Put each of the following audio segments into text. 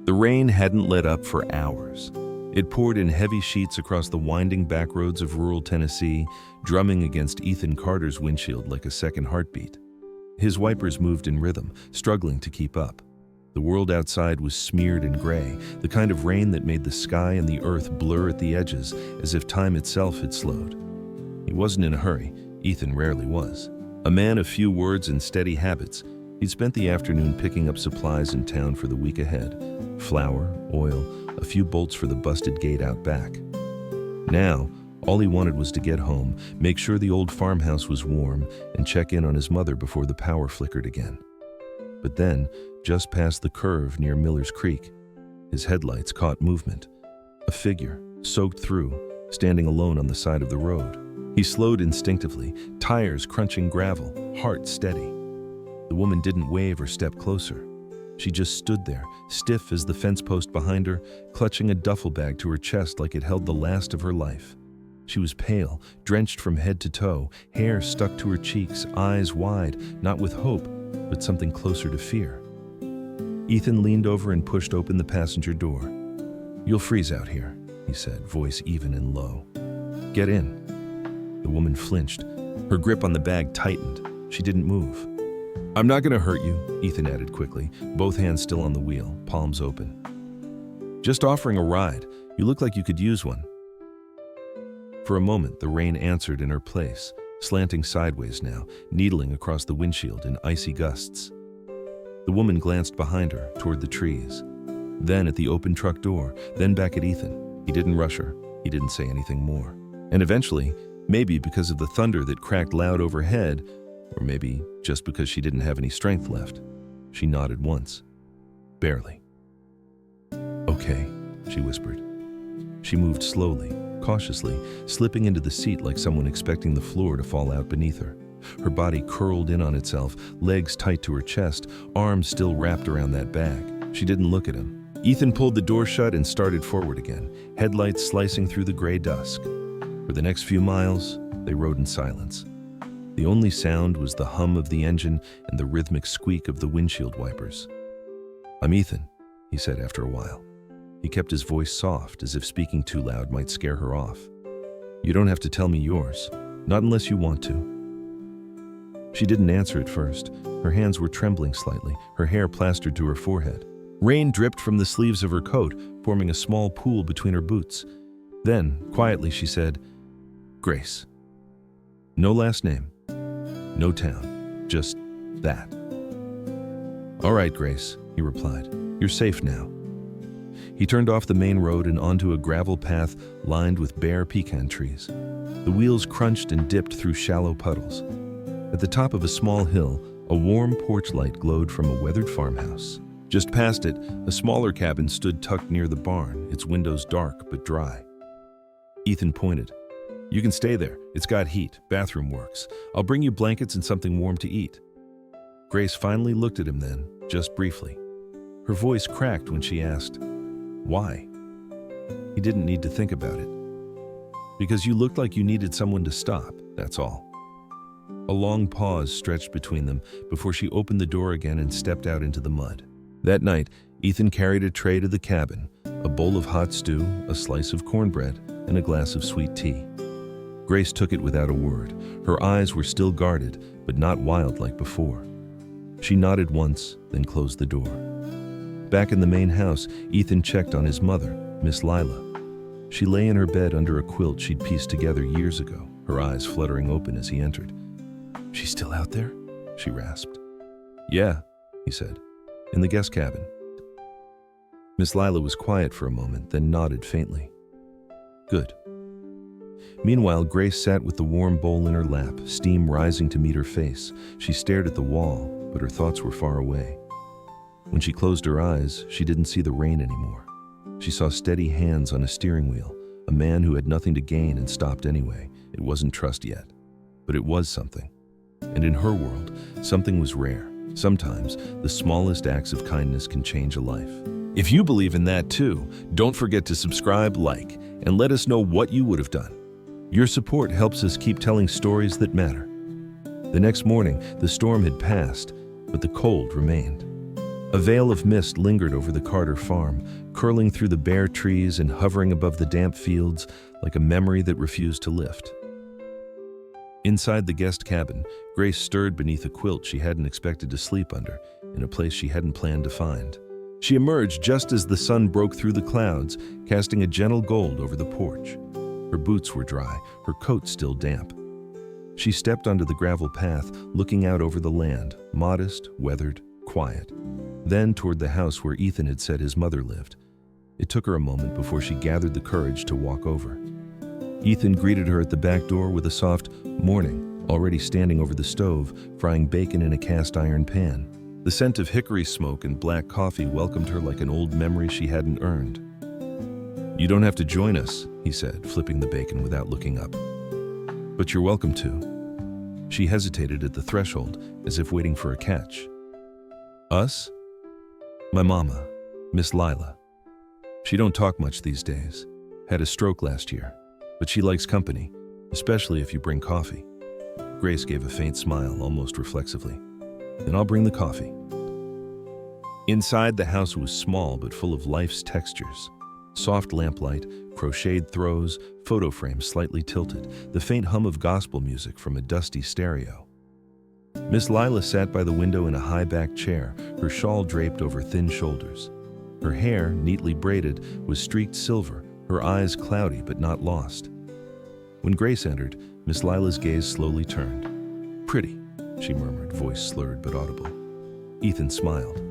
The rain hadn't let up for hours. It poured in heavy sheets across the winding back roads of rural Tennessee, drumming against Ethan Carter's windshield like a second heartbeat. His wipers moved in rhythm, struggling to keep up. The world outside was smeared and gray, the kind of rain that made the sky and the earth blur at the edges, as if time itself had slowed. He wasn't in a hurry. Ethan rarely was. A man of few words and steady habits, he'd spent the afternoon picking up supplies in town for the week ahead. Flour, oil, a few bolts for the busted gate out back. Now, all he wanted was to get home, make sure the old farmhouse was warm, and check in on his mother before the power flickered again. But then, just past the curve near Miller's Creek, his headlights caught movement. A figure, soaked through, standing alone on the side of the road. He slowed instinctively, tires crunching gravel, heart steady. The woman didn't wave or step closer. She just stood there, stiff as the fence post behind her, clutching a duffel bag to her chest like it held the last of her life. She was pale, drenched from head to toe, hair stuck to her cheeks, eyes wide, not with hope, but something closer to fear. Ethan leaned over and pushed open the passenger door. "You'll freeze out here," he said, voice even and low. "Get in." The woman flinched. Her grip on the bag tightened. She didn't move. "I'm not going to hurt you," Ethan added quickly, both hands still on the wheel, palms open. "Just offering a ride. You look like you could use one." For a moment, the rain answered in her place, slanting sideways now, needling across the windshield in icy gusts. The woman glanced behind her, toward the trees. Then at the open truck door, then back at Ethan. He didn't rush her. He didn't say anything more. And eventually, maybe because of the thunder that cracked loud overhead, or maybe just because she didn't have any strength left, she nodded once. Barely. "Okay," she whispered. She moved slowly, cautiously, slipping into the seat like someone expecting the floor to fall out beneath her. Her body curled in on itself, legs tight to her chest, arms still wrapped around that bag. She didn't look at him. Ethan pulled the door shut and started forward again, headlights slicing through the gray dusk. For the next few miles, they rode in silence. The only sound was the hum of the engine and the rhythmic squeak of the windshield wipers. "I'm Ethan," he said after a while. He kept his voice soft, as if speaking too loud might scare her off. "You don't have to tell me yours, not unless you want to." She didn't answer at first. Her hands were trembling slightly, her hair plastered to her forehead. Rain dripped from the sleeves of her coat, forming a small pool between her boots. Then, quietly, she said, "Grace." No last name, no town, just that. "All right, Grace," he replied. "You're safe now." He turned off the main road and onto a gravel path lined with bare pecan trees. The wheels crunched and dipped through shallow puddles. At the top of a small hill, a warm porch light glowed from a weathered farmhouse. Just past it, a smaller cabin stood tucked near the barn, its windows dark but dry. Ethan pointed. "You can stay there. It's got heat. Bathroom works. I'll bring you blankets and something warm to eat." Grace finally looked at him then, just briefly. Her voice cracked when she asked, "Why?" He didn't need to think about it. "Because you looked like you needed someone to stop, that's all." A long pause stretched between them before she opened the door again and stepped out into the mud. That night, Ethan carried a tray to the cabin, a bowl of hot stew, a slice of cornbread, and a glass of sweet tea. Grace took it without a word. Her eyes were still guarded, but not wild like before. She nodded once, then closed the door. Back in the main house, Ethan checked on his mother, Miss Lila. She lay in her bed under a quilt she'd pieced together years ago, her eyes fluttering open as he entered. "She's still out there?" she rasped. "Yeah," he said, "in the guest cabin." Miss Lila was quiet for a moment, then nodded faintly. "Good." Meanwhile, Grace sat with the warm bowl in her lap, steam rising to meet her face. She stared at the wall, but her thoughts were far away. When she closed her eyes, she didn't see the rain anymore. She saw steady hands on a steering wheel, a man who had nothing to gain and stopped anyway. It wasn't trust yet, but it was something. And in her world, something was rare. Sometimes, the smallest acts of kindness can change a life. If you believe in that too, don't forget to subscribe, like, and let us know what you would have done. Your support helps us keep telling stories that matter. The next morning, the storm had passed, but the cold remained. A veil of mist lingered over the Carter farm, curling through the bare trees and hovering above the damp fields like a memory that refused to lift. Inside the guest cabin, Grace stirred beneath a quilt she hadn't expected to sleep under, in a place she hadn't planned to find. She emerged just as the sun broke through the clouds, casting a gentle gold over the porch. Her boots were dry, her coat still damp. She stepped onto the gravel path, looking out over the land, modest, weathered, quiet. Then toward the house where Ethan had said his mother lived. It took her a moment before she gathered the courage to walk over. Ethan greeted her at the back door with a soft "morning," already standing over the stove, frying bacon in a cast-iron pan. The scent of hickory smoke and black coffee welcomed her like an old memory she hadn't earned. "You don't have to join us," he said, flipping the bacon without looking up. "But you're welcome to." She hesitated at the threshold, as if waiting for a catch. "Us?" "My mama, Miss Lila. She don't talk much these days. Had a stroke last year, but she likes company, especially if you bring coffee." Grace gave a faint smile, almost reflexively. "Then I'll bring the coffee." Inside, the house was small but full of life's textures. Soft lamplight, crocheted throws, photo frames slightly tilted, the faint hum of gospel music from a dusty stereo. Miss Lila sat by the window in a high-backed chair, her shawl draped over thin shoulders. Her hair, neatly braided, was streaked silver, her eyes cloudy but not lost. When Grace entered, Miss Lila's gaze slowly turned. "Pretty," she murmured, voice slurred but audible. Ethan smiled.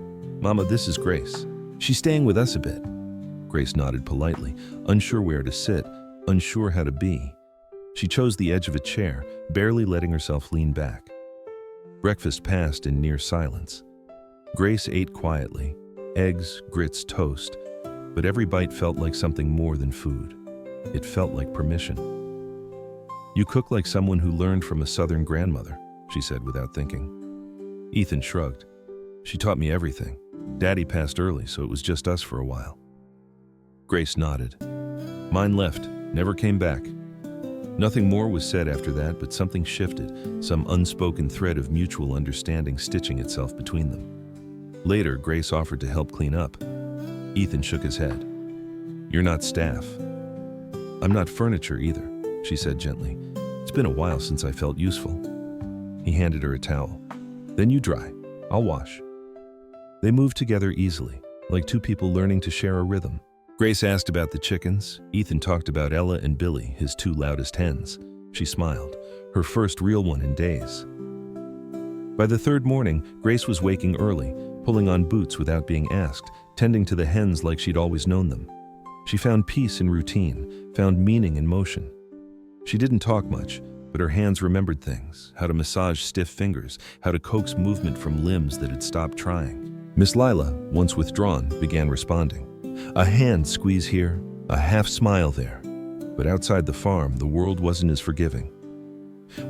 "Mama, this is Grace. She's staying with us a bit." Grace nodded politely, unsure where to sit, unsure how to be. She chose the edge of a chair, barely letting herself lean back. Breakfast passed in near silence. Grace ate quietly, eggs, grits, toast, but every bite felt like something more than food. It felt like permission. "You cook like someone who learned from a Southern grandmother," she said without thinking. Ethan shrugged. "She taught me everything. Daddy passed early, so it was just us for a while." Grace nodded. "Mine left, never came back." Nothing more was said after that, but something shifted, some unspoken thread of mutual understanding stitching itself between them. Later, Grace offered to help clean up. Ethan shook his head. "You're not staff." "I'm not furniture either," she said gently. "It's been a while since I felt useful." He handed her a towel. "Then you dry. I'll wash." They moved together easily, like two people learning to share a rhythm. Grace asked about the chickens. Ethan talked about Ella and Billy, his two loudest hens. She smiled, her first real one in days. By the third morning, Grace was waking early, pulling on boots without being asked, tending to the hens like she'd always known them. She found peace in routine, found meaning in motion. She didn't talk much, but her hands remembered things, how to massage stiff fingers, how to coax movement from limbs that had stopped trying. Miss Lila, once withdrawn, began responding. A hand squeeze here, a half smile there. But outside the farm, the world wasn't as forgiving.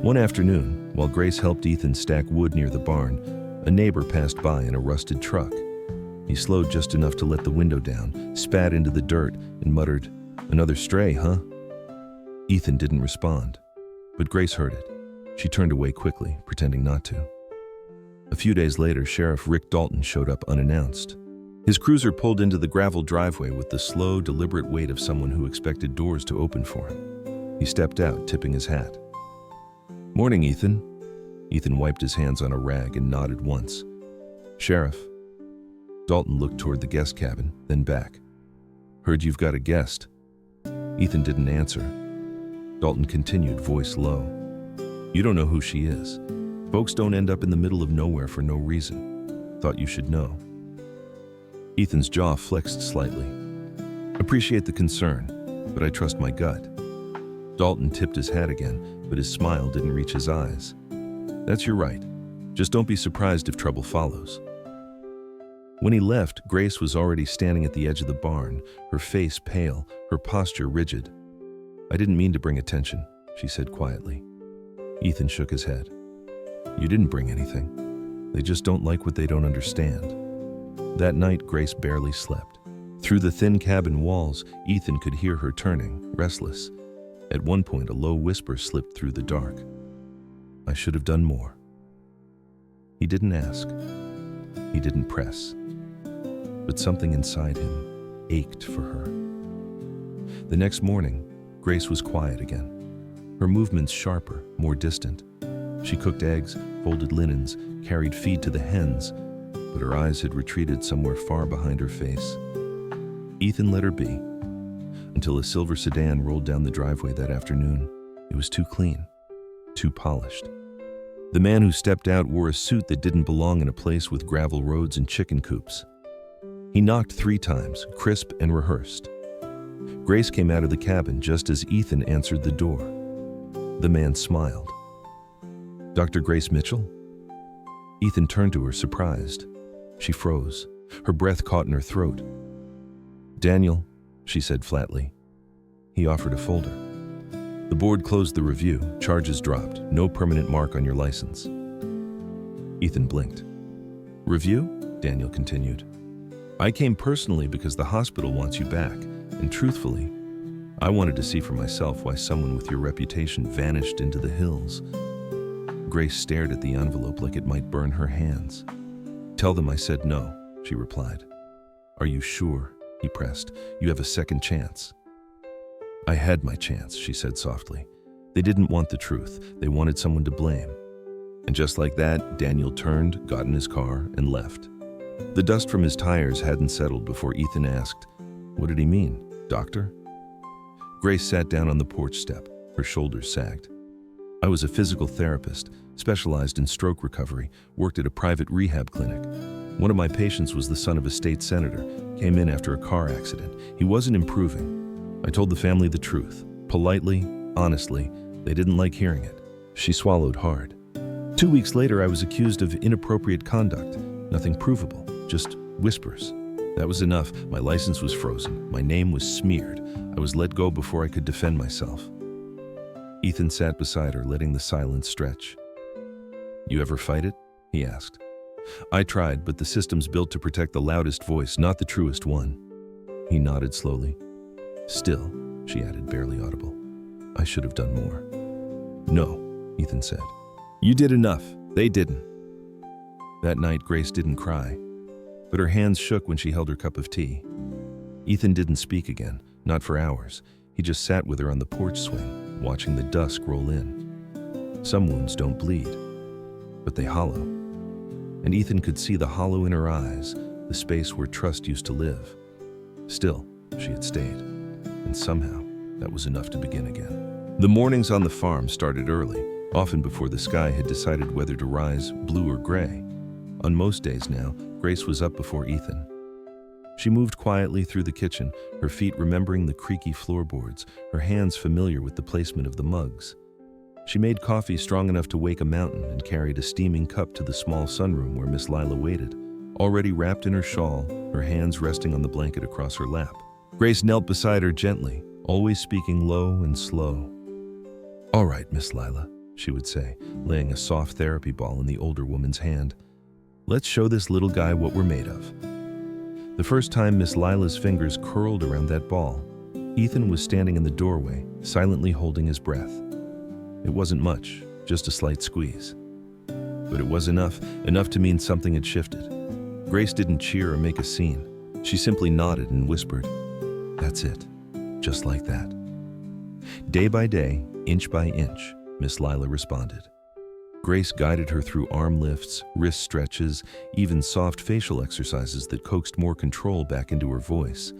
One afternoon, while Grace helped Ethan stack wood near the barn, a neighbor passed by in a rusted truck. He slowed just enough to let the window down, spat into the dirt, and muttered, "Another stray, huh?" Ethan didn't respond, but Grace heard it. She turned away quickly, pretending not to. A few days later, Sheriff Rick Dalton showed up unannounced. His cruiser pulled into the gravel driveway with the slow, deliberate weight of someone who expected doors to open for him. He stepped out, tipping his hat. "Morning, Ethan." Ethan wiped his hands on a rag and nodded once. "Sheriff." Dalton looked toward the guest cabin, then back. "Heard you've got a guest." Ethan didn't answer. Dalton continued, voice low. "You don't know who she is. Folks don't end up in the middle of nowhere for no reason. Thought you should know." Ethan's jaw flexed slightly. "Appreciate the concern, but I trust my gut." Dalton tipped his hat again, but his smile didn't reach his eyes. "That's your right. Just don't be surprised if trouble follows." When he left, Grace was already standing at the edge of the barn, her face pale, her posture rigid. "I didn't mean to bring attention," she said quietly. Ethan shook his head. "You didn't bring anything. They just don't like what they don't understand." That night, Grace barely slept. Through the thin cabin walls, Ethan could hear her turning, restless. At one point, a low whisper slipped through the dark. "I should have done more." He didn't ask. He didn't press. but something inside him ached for her. The next morning, Grace was quiet again, her movements sharper, more distant. She cooked eggs, folded linens, carried feed to the hens, but her eyes had retreated somewhere far behind her face. Ethan let her be, until a silver sedan rolled down the driveway that afternoon. It was too clean, too polished. The man who stepped out wore a suit that didn't belong in a place with gravel roads and chicken coops. He knocked 3 times, crisp and rehearsed. Grace came out of the cabin just as Ethan answered the door. The man smiled. "Dr. Grace Mitchell?" Ethan turned to her, surprised. She froze. Her breath caught in her throat. "Daniel," she said flatly. He offered a folder. "The board closed the review. Charges dropped. No permanent mark on your license." Ethan blinked. "Review?" Daniel continued. "I came personally because the hospital wants you back, and truthfully, I wanted to see for myself why someone with your reputation vanished into the hills." Grace stared at the envelope like it might burn her hands. "Tell them I said no," she replied. "Are you sure?" he pressed. "You have a second chance." "I had my chance," she said softly. "They didn't want the truth. They wanted someone to blame." And just like that, Daniel turned, got in his car, and left. The dust from his tires hadn't settled before Ethan asked, "What did he mean, doctor?" Grace sat down on the porch step. Her shoulders sagged. "I was a physical therapist, specialized in stroke recovery, worked at a private rehab clinic. One of my patients was the son of a state senator, came in after a car accident. He wasn't improving. I told the family the truth, politely, honestly. They didn't like hearing it." She swallowed hard. 2 weeks later, I was accused of inappropriate conduct. Nothing provable, just whispers. That was enough. My license was frozen. My name was smeared. I was let go before I could defend myself. Ethan sat beside her, letting the silence stretch. "You ever fight it?" he asked. "I tried, but the system's built to protect the loudest voice, not the truest one." He nodded slowly. "Still," she added, barely audible, "I should have done more." "No," Ethan said. "You did enough. They didn't." That night, Grace didn't cry, but her hands shook when she held her cup of tea. Ethan didn't speak again, not for hours. He just sat with her on the porch swing, watching the dusk roll in. Some wounds don't bleed, but they hollow. And Ethan could see the hollow in her eyes, the space where trust used to live. Still, she had stayed, and somehow that was enough to begin again. The mornings on the farm started early, often before the sky had decided whether to rise blue or gray. On most days now, Grace was up before Ethan. She moved quietly through the kitchen, her feet remembering the creaky floorboards, her hands familiar with the placement of the mugs. She made coffee strong enough to wake a mountain and carried a steaming cup to the small sunroom where Miss Lila waited, already wrapped in her shawl, her hands resting on the blanket across her lap. Grace knelt beside her gently, always speaking low and slow. "All right, Miss Lila," she would say, laying a soft therapy ball in the older woman's hand. "Let's show this little guy what we're made of." The first time Miss Lila's fingers curled around that ball, Ethan was standing in the doorway, silently holding his breath. It wasn't much, just a slight squeeze. But it was enough to mean something had shifted. Grace didn't cheer or make a scene. She simply nodded and whispered, "That's it, just like that." Day by day, inch by inch, Miss Lila responded. Grace guided her through arm lifts, wrist stretches, even soft facial exercises that coaxed more control back into her voice.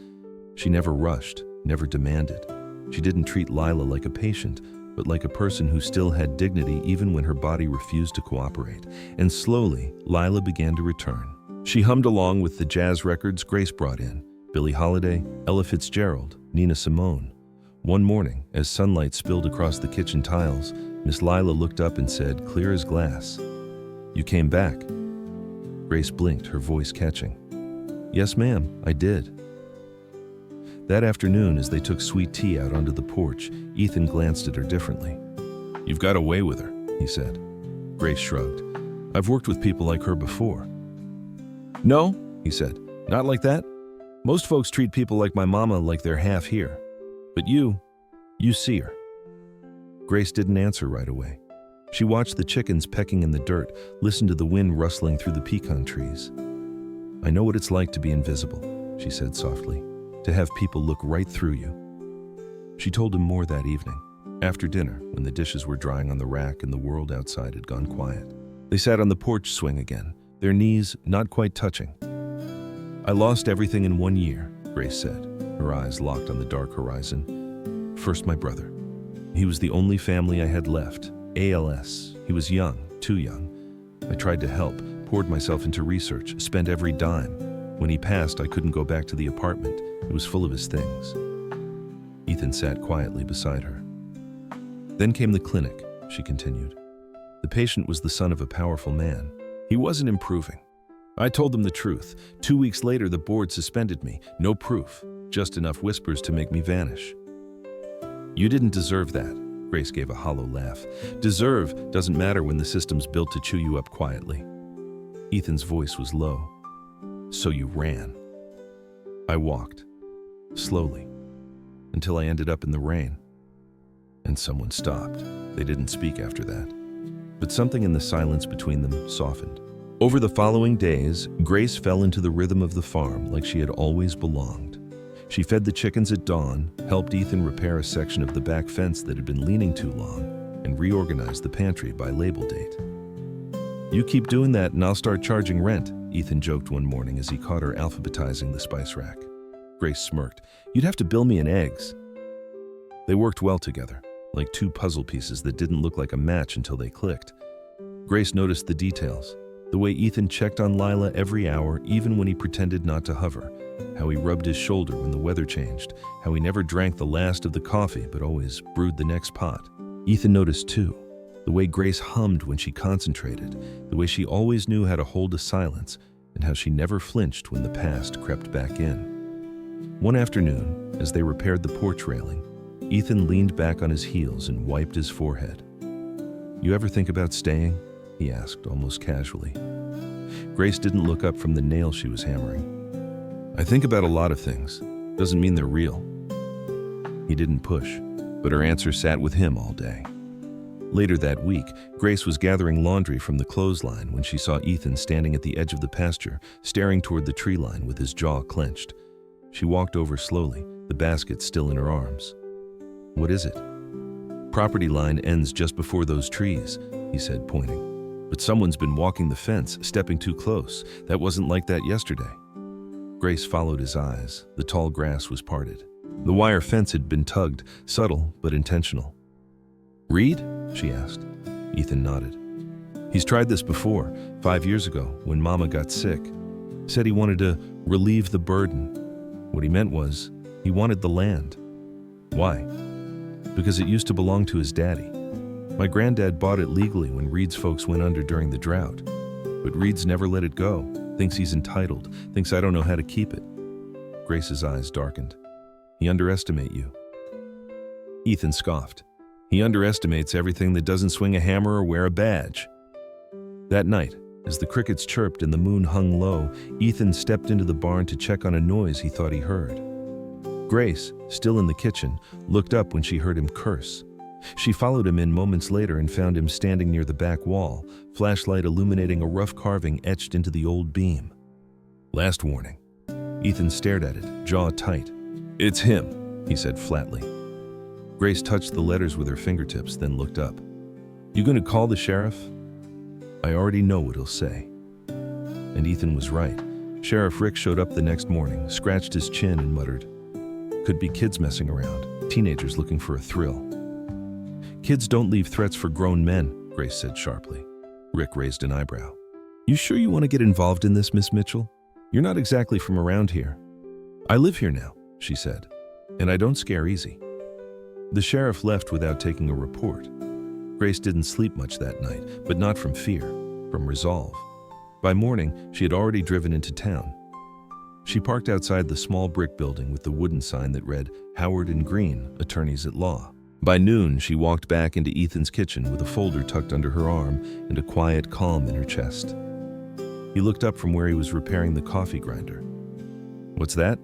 She never rushed, never demanded. She didn't treat Lila like a patient, but like a person who still had dignity even when her body refused to cooperate. And slowly, Lila began to return. She hummed along with the jazz records Grace brought in: Billie Holiday, Ella Fitzgerald, Nina Simone. One morning, as sunlight spilled across the kitchen tiles, Miss Lila looked up and said, clear as glass, "You came back." Grace blinked, her voice catching. "Yes, ma'am, I did." That afternoon, as they took sweet tea out onto the porch, Ethan glanced at her differently. "You've got a way with her," he said. Grace shrugged. "I've worked with people like her before." "No," he said, "not like that. Most folks treat people like my mama like they're half here. But you see her." Grace didn't answer right away. She watched the chickens pecking in the dirt, listened to the wind rustling through the pecan trees. "I know what it's like to be invisible," she said softly, "to have people look right through you." She told him more that evening, after dinner, when the dishes were drying on the rack and the world outside had gone quiet. They sat on the porch swing again, their knees not quite touching. "I lost everything in 1 year," Grace said, her eyes locked on the dark horizon. "First, my brother. He was the only family I had left. ALS. He was young, too young. I tried to help, poured myself into research, spent every dime. When he passed, I couldn't go back to the apartment. It was full of his things." Ethan sat quietly beside her. "Then came the clinic," she continued. "The patient was the son of a powerful man. He wasn't improving. I told them the truth. 2 weeks later, the board suspended me. No proof, just enough whispers to make me vanish." "You didn't deserve that," Grace gave a hollow laugh. "Deserve doesn't matter when the system's built to chew you up quietly." Ethan's voice was low. "So you ran." "I walked, slowly, until I ended up in the rain." And someone stopped. They didn't speak after that. But something in the silence between them softened. Over the following days, Grace fell into the rhythm of the farm like she had always belonged. She fed the chickens at dawn, helped Ethan repair a section of the back fence that had been leaning too long, and reorganized the pantry by label date. "You keep doing that and I'll start charging rent," Ethan joked one morning as he caught her alphabetizing the spice rack. Grace smirked. "You'd have to bill me in eggs." They worked well together, like two puzzle pieces that didn't look like a match until they clicked. Grace noticed the details. The way Ethan checked on Lila every hour, even when he pretended not to hover. How he rubbed his shoulder when the weather changed. How he never drank the last of the coffee, but always brewed the next pot. Ethan noticed too, the way Grace hummed when she concentrated, the way she always knew how to hold a silence, and how she never flinched when the past crept back in. One afternoon, as they repaired the porch railing, Ethan leaned back on his heels and wiped his forehead. "You ever think about staying?" he asked, almost casually. Grace didn't look up from the nail she was hammering. "I think about a lot of things. Doesn't mean they're real." He didn't push, but her answer sat with him all day. Later that week, Grace was gathering laundry from the clothesline when she saw Ethan standing at the edge of the pasture, staring toward the tree line with his jaw clenched. She walked over slowly, the basket still in her arms. "What is it?" "Property line ends just before those trees," he said, pointing. "But someone's been walking the fence, stepping too close. That wasn't like that yesterday." Grace followed his eyes. The tall grass was parted. The wire fence had been tugged, subtle but intentional. "Reed?" she asked. Ethan nodded. "He's tried this before, 5 years ago, when Mama got sick. Said he wanted to relieve the burden. What he meant was, he wanted the land." "Why?" "Because it used to belong to his daddy. My granddad bought it legally when Reed's folks went under during the drought. But Reed's never let it go, thinks he's entitled, thinks I don't know how to keep it." Grace's eyes darkened. "He underestimates you." Ethan scoffed. "He underestimates everything that doesn't swing a hammer or wear a badge." That night, as the crickets chirped and the moon hung low, Ethan stepped into the barn to check on a noise he thought he heard. Grace, still in the kitchen, looked up when she heard him curse. She followed him in moments later and found him standing near the back wall, flashlight illuminating a rough carving etched into the old beam. "Last warning." Ethan stared at it, jaw tight. "It's him," he said flatly. Grace touched the letters with her fingertips, then looked up. "You gonna call the sheriff?" "I already know what he'll say." And Ethan was right. Sheriff Rick showed up the next morning, scratched his chin and muttered, "Could be kids messing around, teenagers looking for a thrill." "Kids don't leave threats for grown men," Grace said sharply. Rick raised an eyebrow. "You sure you want to get involved in this, Miss Mitchell? You're not exactly from around here." "I live here now," she said, "and I don't scare easy." The sheriff left without taking a report. Grace didn't sleep much that night, but not from fear, from resolve. By morning, she had already driven into town. She parked outside the small brick building with the wooden sign that read, "Howard and Green, Attorneys at Law." By noon, she walked back into Ethan's kitchen with a folder tucked under her arm and a quiet calm in her chest. He looked up from where he was repairing the coffee grinder. "What's that?"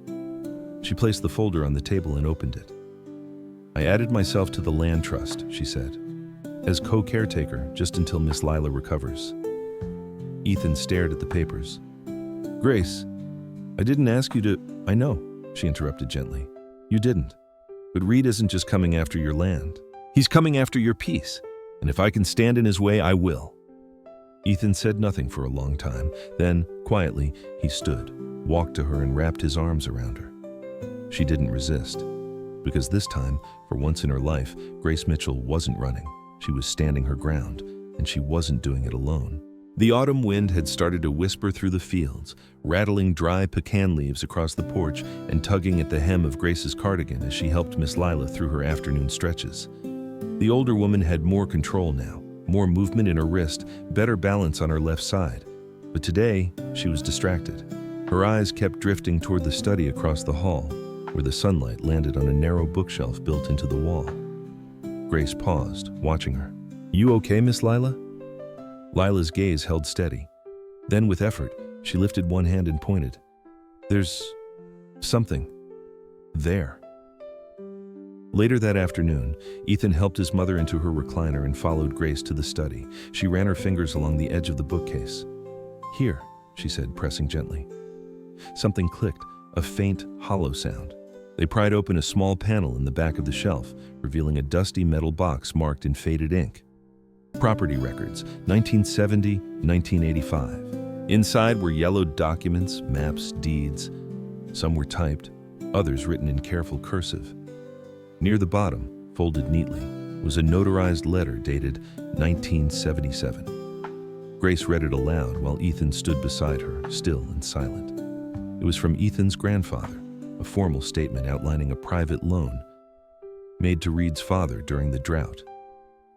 She placed the folder on the table and opened it. "I added myself to the land trust," she said, "as co-caretaker just until Miss Lila recovers." Ethan stared at the papers. "Grace, I didn't ask you to— I know, she interrupted gently. You didn't. But Reed isn't just coming after your land. He's coming after your peace. And if I can stand in his way, I will. Ethan said nothing for a long time. Then, quietly, he stood, walked to her and wrapped his arms around her. She didn't resist. Because this time, for once in her life, Grace Mitchell wasn't running. She was standing her ground, and she wasn't doing it alone. The autumn wind had started to whisper through the fields, rattling dry pecan leaves across the porch and tugging at the hem of Grace's cardigan as she helped Miss Lila through her afternoon stretches. The older woman had more control now, more movement in her wrist, better balance on her left side. But today, she was distracted. Her eyes kept drifting toward the study across the hall, where the sunlight landed on a narrow bookshelf built into the wall. Grace paused, watching her. You okay, Miss Lila? Lila's gaze held steady. Then, with effort, she lifted one hand and pointed. There's something there. Later that afternoon, Ethan helped his mother into her recliner and followed Grace to the study. She ran her fingers along the edge of the bookcase. Here, she said, pressing gently. Something clicked, a faint, hollow sound. They pried open a small panel in the back of the shelf, revealing a dusty metal box marked in faded ink. Property records, 1970-1985. Inside were yellowed documents, maps, deeds. Some were typed, others written in careful cursive. Near the bottom, folded neatly, was a notarized letter dated 1977. Grace read it aloud while Ethan stood beside her, still and silent. It was from Ethan's grandfather, a formal statement outlining a private loan made to Reed's father during the drought.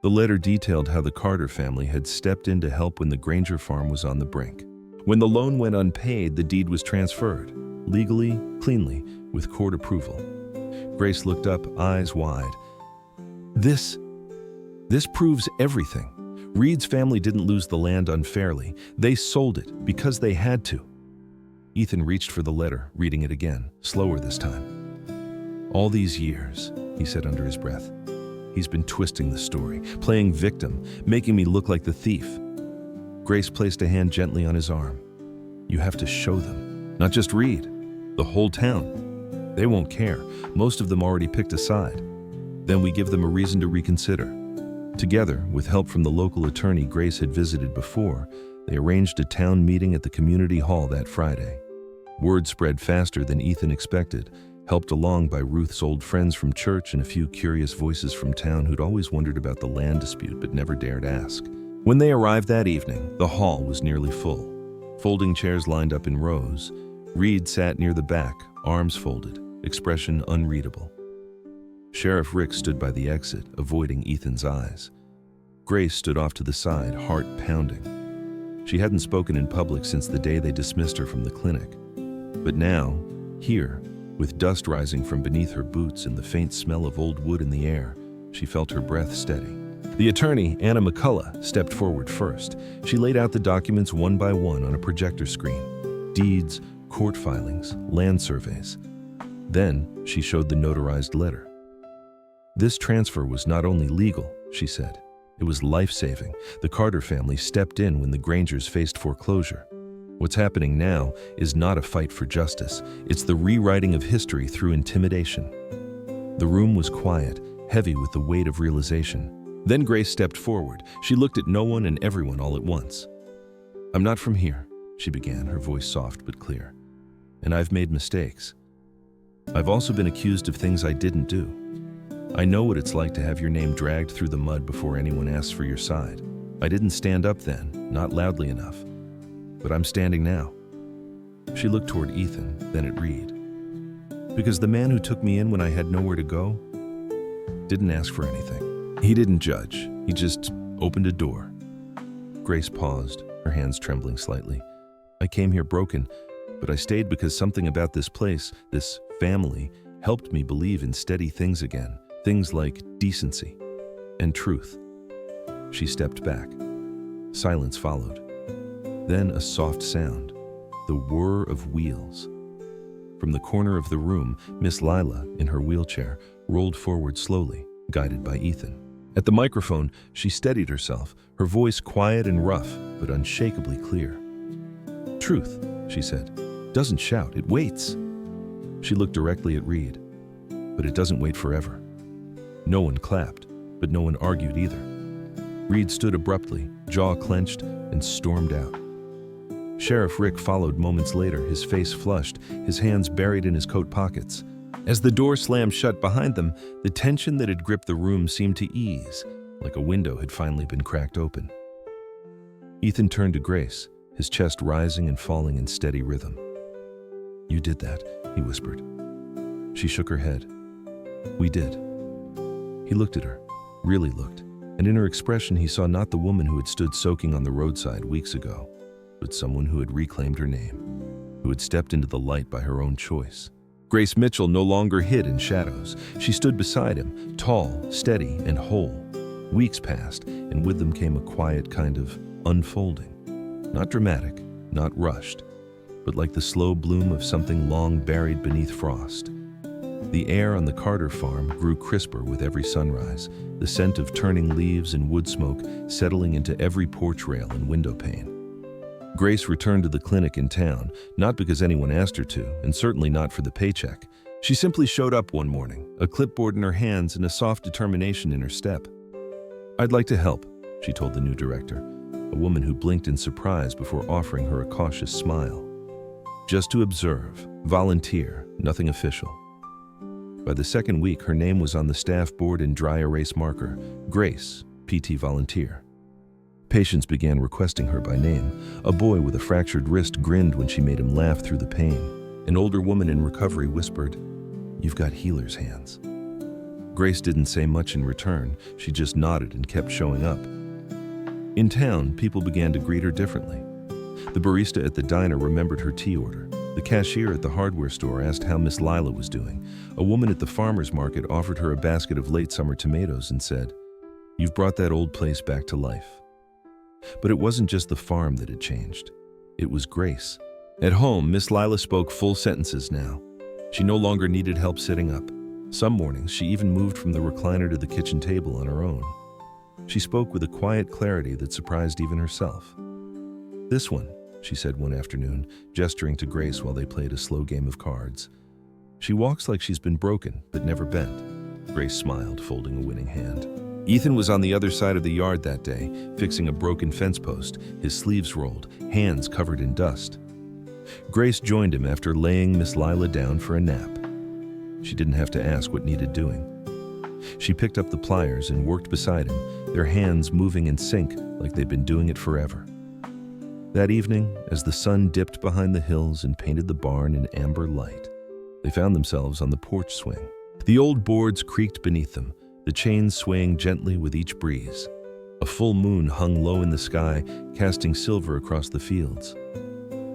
The letter detailed how the Carter family had stepped in to help when the Granger farm was on the brink. When the loan went unpaid, the deed was transferred, legally, cleanly, with court approval. Grace looked up, eyes wide. This proves everything. Reed's family didn't lose the land unfairly. They sold it because they had to. Ethan reached for the letter, reading it again, slower this time. All these years, he said under his breath, he's been twisting the story, playing victim, making me look like the thief. Grace placed a hand gently on his arm. You have to show them, not just Reed, the whole town. They won't care. Most of them already picked a side. Then we give them a reason to reconsider. Together, with help from the local attorney Grace had visited before, they arranged a town meeting at the community hall that Friday. Word spread faster than Ethan expected, helped along by Ruth's old friends from church and a few curious voices from town who'd always wondered about the land dispute but never dared ask. When they arrived that evening, the hall was nearly full. Folding chairs lined up in rows. Reed sat near the back, arms folded, expression unreadable. Sheriff Rick stood by the exit, avoiding Ethan's eyes. Grace stood off to the side, heart pounding. She hadn't spoken in public since the day they dismissed her from the clinic. But now, here, with dust rising from beneath her boots and the faint smell of old wood in the air, she felt her breath steady. The attorney, Anna McCullough, stepped forward first. She laid out the documents one by one on a projector screen. Deeds, court filings, land surveys. Then she showed the notarized letter. This transfer was not only legal, she said. It was life-saving. The Carter family stepped in when the Grangers faced foreclosure. What's happening now is not a fight for justice. It's the rewriting of history through intimidation. The room was quiet, heavy with the weight of realization. Then Grace stepped forward. She looked at no one and everyone all at once. I'm not from here, she began, her voice soft but clear. And I've made mistakes. I've also been accused of things I didn't do. I know what it's like to have your name dragged through the mud before anyone asks for your side. I didn't stand up then, not loudly enough. But I'm standing now. She looked toward Ethan, then at Reed. Because the man who took me in when I had nowhere to go didn't ask for anything. He didn't judge. He just opened a door. Grace paused, her hands trembling slightly. I came here broken, but I stayed because something about this place, this family, helped me believe in steady things again. Things like decency and truth. She stepped back. Silence followed. Then a soft sound, the whir of wheels. From the corner of the room, Miss Lila, in her wheelchair, rolled forward slowly, guided by Ethan. At the microphone, she steadied herself, her voice quiet and rough, but unshakably clear. Truth, she said. doesn't shout, it waits. She looked directly at Reed, but it doesn't wait forever. No one clapped, but no one argued either. Reed stood abruptly, jaw clenched, and stormed out. Sheriff Rick followed moments later, his face flushed, his hands buried in his coat pockets. As the door slammed shut behind them, the tension that had gripped the room seemed to ease, like a window had finally been cracked open. Ethan turned to Grace, his chest rising and falling in steady rhythm. "You did that," he whispered. She shook her head. "We did." He looked at her, really looked, and in her expression he saw not the woman who had stood soaking on the roadside weeks ago, but someone who had reclaimed her name, who had stepped into the light by her own choice. Grace Mitchell no longer hid in shadows. She stood beside him, tall, steady, and whole. Weeks passed, and with them came a quiet kind of unfolding. Not dramatic, not rushed, but like the slow bloom of something long buried beneath frost. The air on the Carter farm grew crisper with every sunrise, the scent of turning leaves and wood smoke settling into every porch rail and window pane. Grace returned to the clinic in town, not because anyone asked her to, and certainly not for the paycheck. She simply showed up one morning, a clipboard in her hands and a soft determination in her step. "I'd like to help," she told the new director, a woman who blinked in surprise before offering her a cautious smile. "Just to observe, volunteer, nothing official." By the second week, her name was on the staff board in dry erase marker, Grace, PT volunteer. Patients began requesting her by name. A boy with a fractured wrist grinned when she made him laugh through the pain. An older woman in recovery whispered, "You've got healer's hands." Grace didn't say much in return. She just nodded and kept showing up. In town, people began to greet her differently. The barista at the diner remembered her tea order. The cashier at the hardware store asked how Miss Lila was doing. A woman at the farmer's market offered her a basket of late summer tomatoes and said, "You've brought that old place back to life." But it wasn't just the farm that had changed. It was Grace. At home, Miss Lila spoke full sentences now. She no longer needed help sitting up. Some mornings, she even moved from the recliner to the kitchen table on her own. She spoke with a quiet clarity that surprised even herself. "This one," she said one afternoon, gesturing to Grace while they played a slow game of cards. "She walks like she's been broken, but never bent." Grace smiled, folding a winning hand. Ethan was on the other side of the yard that day, fixing a broken fence post, his sleeves rolled, hands covered in dust. Grace joined him after laying Miss Lila down for a nap. She didn't have to ask what needed doing. She picked up the pliers and worked beside him, their hands moving in sync like they'd been doing it forever. That evening, as the sun dipped behind the hills and painted the barn in amber light, they found themselves on the porch swing. The old boards creaked beneath them, the chains swaying gently with each breeze. A full moon hung low in the sky, casting silver across the fields.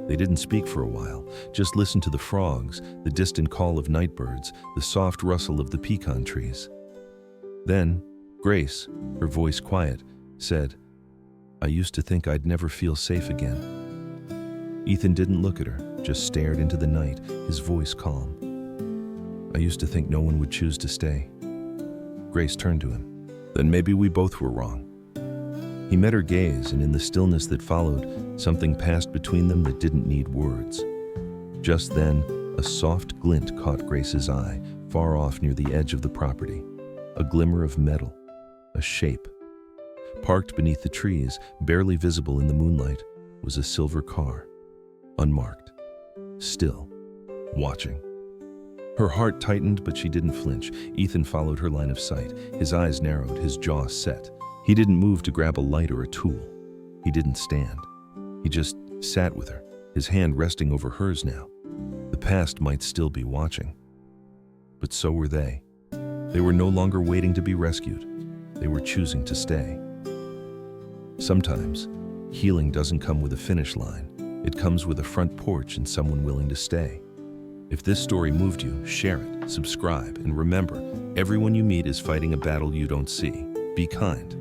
They didn't speak for a while, just listened to the frogs, the distant call of nightbirds, the soft rustle of the pecan trees. Then, Grace, her voice quiet, said, "I used to think I'd never feel safe again." Ethan didn't look at her, just stared into the night, his voice calm. "I used to think no one would choose to stay." Grace turned to him. "Then maybe we both were wrong." He met her gaze, and in the stillness that followed, something passed between them that didn't need words. Just then, a soft glint caught Grace's eye, far off near the edge of the property. A glimmer of metal, a shape. Parked beneath the trees, barely visible in the moonlight, was a silver car, unmarked, still, watching. Her heart tightened, but she didn't flinch. Ethan followed her line of sight. His eyes narrowed, his jaw set. He didn't move to grab a light or a tool. He didn't stand. He just sat with her, his hand resting over hers now. The past might still be watching. But so were they. They were no longer waiting to be rescued. They were choosing to stay. Sometimes, healing doesn't come with a finish line. It comes with a front porch and someone willing to stay. If this story moved you, share it, subscribe, and remember, everyone you meet is fighting a battle you don't see. Be kind.